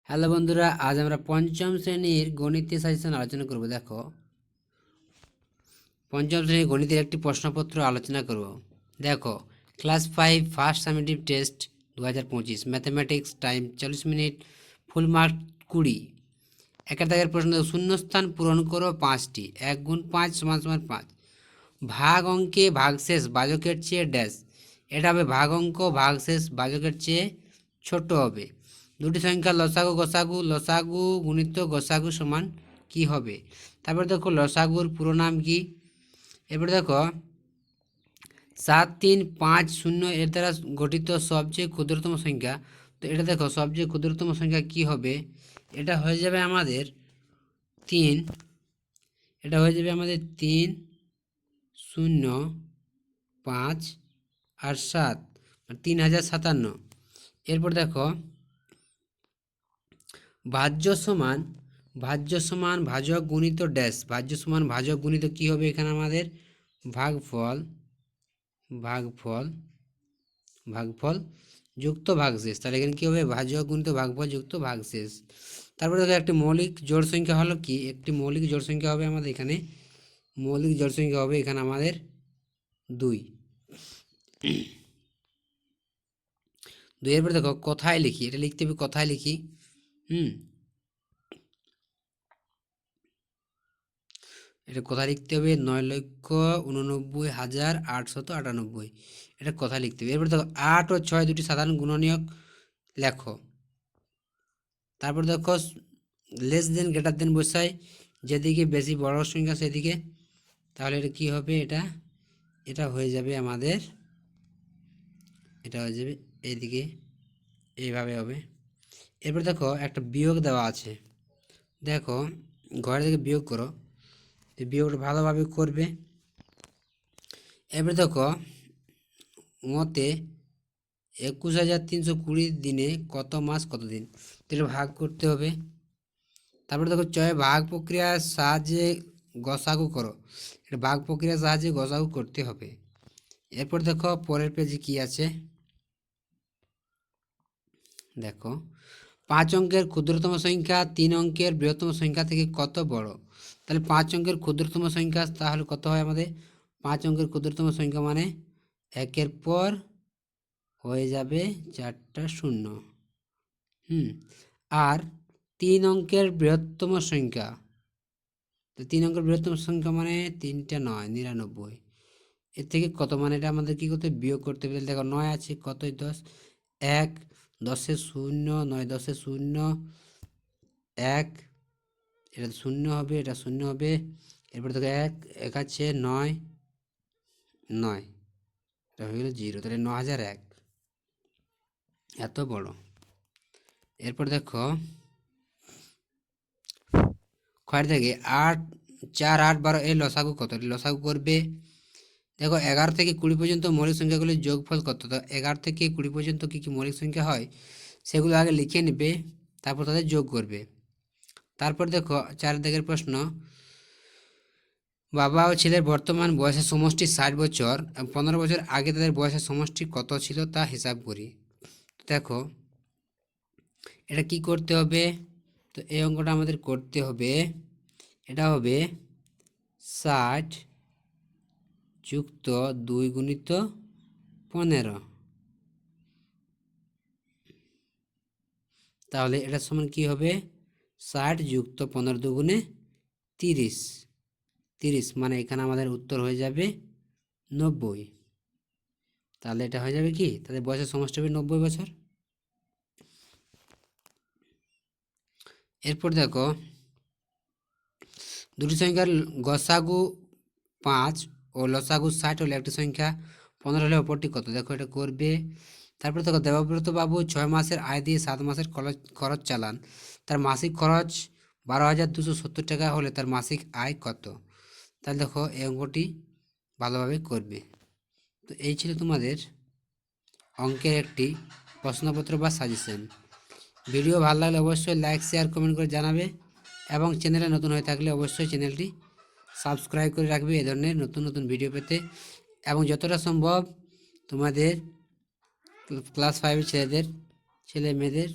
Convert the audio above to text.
Hello বন্ধুরা, আজ আমরা পঞ্চম শ্রেণীর গণিতের সাজেশন আলোচনা করব। দেখো, পঞ্চম শ্রেণীর গণিতের একটি প্রশ্নপত্র আলোচনা করব। দেখো, class 5 first summative test 2025 mathematics, time 40 minute, full mark 20। একের দাগের প্রশ্ন, শূন্যস্থান পূরণ করো 5টি। 1 গুণ 5 সমান সমান 5। ভাগ অঙ্কে ভাগশেষ বাজকের চেয়ে ড্যাশ। এটা হবে ভাগ অঙ্ক ভাগশেষ বাজকের চেয়ে ছোট হবে। দুটি সংখ্যা লসাগু গসাগু, লসাগু গুণিত গসাগু সমান কি হবে? তারপর দেখো লসাগুর পুরো নাম কি। এরপরে দেখো 7350 এর দ্বারা গঠিত সবচেয়ে ক্ষুদ্রতম সংখ্যা। তো এটা দেখো সবচেয়ে ক্ষুদ্রতম সংখ্যা কি হবে? এটা হয়ে যাবে আমাদের 3। এটা হয়ে যাবে আমাদের 3, 0, 5 আর 7, 3057। এরপর দেখো ভাজ্য সমান ভাজক গুণিত ড্যাশ। ভাজ্য সমান ভাজক গুণিত কি হবে? এখানে আমাদের ভাগফল যুক্ত ভাগশেষ। তাহলে এখানে কী হবে? ভাজক গুণিত ভাগফল যুক্ত ভাগশেষ। তারপরে দেখো একটি মৌলিক জোড় সংখ্যা হলো কি? একটি মৌলিক জোড় সংখ্যা হবে আমাদের এখানে আমাদের 2। এরপরে দেখো কথায় লিখি। এটা লিখতে হবে কথায় লিখি। এটা কথা লিখতে হবে 9,89,898। এটা কথা লিখতে হবে। এরপর দেখো 8 ও 6 দুটি সাধারণ গুণনীয়ক লেখো। তারপর দেখো লেস দেন গ্রেটার দেন বসাই, যেদিকে বেশি বড় সংখ্যা সেদিকে। তাহলে এটা কী হবে? এটা হয়ে যাবে আমাদের, এটা হয়ে যাবে এইদিকে, এইভাবে হবে। এরপর দেখো একটা বিয়োগ দেওয়া আছে। দেখো ঘরে থেকে বিয়োগ করো, বিয়োগটা ভালোভাবে করবে। এবারে দেখো মতে 21,320 দিনে কত মাস কত দিন? তাহলে ভাগ করতে হবে। তারপরে দেখো চয় ভাগ প্রক্রিয়ার সাহায্যে গসাগু করো। এটা ভাগ প্রক্রিয়ার সাহায্যে গসাগু করতে হবে। এরপর দেখো পরের পেজে কি আছে। দেখো 5 অঙ্কের ক্ষুদ্রতম সংখ্যা 3 অঙ্কের বৃহত্তম সংখ্যা থেকে কত বড়? তাহলে 5 অঙ্কের ক্ষুদ্রতম সংখ্যা তাহলে কত হয় আমাদের? 5 অঙ্কের ক্ষুদ্রতম সংখ্যা মানে একের পর হয়ে যাবে 4টা শূন্য। আর 3 অঙ্কের বৃহত্তম সংখ্যা, তো 3 অঙ্কের বৃহত্তম সংখ্যা মানে 3টা 9, 99। এর থেকে কত মানে এটা আমাদের কী করতে? বিয়োগ করতে হবে। দেখো 9 আছে, কতই 10, 1, 10-এ 0, 9 10-এ 0, 1, এটা 0 হবে, এটা 0 হবে। এরপর দেখো 1 আছে, 9, 9, এটা হয়ে গেল 0। তাহলে 9001 এত বড়। এরপর দেখো খয়ের থেকে 8, 4, 8, 12 এর লসাগু কত? লসাগু করবে। দেখো 11 থেকে 20 পর্যন্ত মৌলিক সংখ্যাগুলির যোগফল কত? তো 11 থেকে 20 পর্যন্ত কী কী মৌলিক সংখ্যা হয় সেগুলো আগে লিখে নেবে, তারপর তাদের যোগ করবে। তারপর দেখো 4 দাগের প্রশ্ন, বাবা ও ছেলের বর্তমান বয়সের সমষ্টি 60 বছর, 15 বছর আগে তাদের বয়সের সমষ্টি কত ছিল তা হিসাব করি। দেখো এটা কি করতে হবে? তো এই অঙ্কটা আমাদের করতে হবে। এটা হবে 60 যুক্ত 2 গুণিত 15। তাহলে এটা সমান কি হবে? 60 যুক্ত 15 দুগুণে 30। 30 মানে এখানে আমাদের উত্তর হয়ে যাবে 90। তাহলে এটা হয়ে যাবে কি? তাদের বয়সের সমষ্টি হবে 90 বছর। এরপর দেখো দুটি সংখ্যার গসাগু 5 ও লসাগু 60 হলে একটি সংখ্যা 15 হলে অপরটি কত? দেখো এটা করবে। তারপর দেখো দেবব্রত বাবু 6 মাসের আয় দিয়ে 7 মাসের খরচ চালান। তার মাসিক খরচ 12,270 টাকা হলে তার মাসিক আয় কত? তাহলে দেখো এই অঙ্কটি ভালোভাবে করবে। তো এই ছিল তোমাদের অঙ্কের একটি প্রশ্নপত্র বা সাজেশন। ভিডিও ভালো লাগলে অবশ্যই লাইক শেয়ার কমেন্ট করে জানাবে, এবং চ্যানেলে নতুন হয়ে থাকলে অবশ্যই চ্যানেলটি সাবস্ক্রাইব করে রাখবে এই ধরনের নতুন নতুন ভিডিও পেতে। এবং যতটা সম্ভব তোমাদের ক্লাস 5 ছেলে মেয়েদের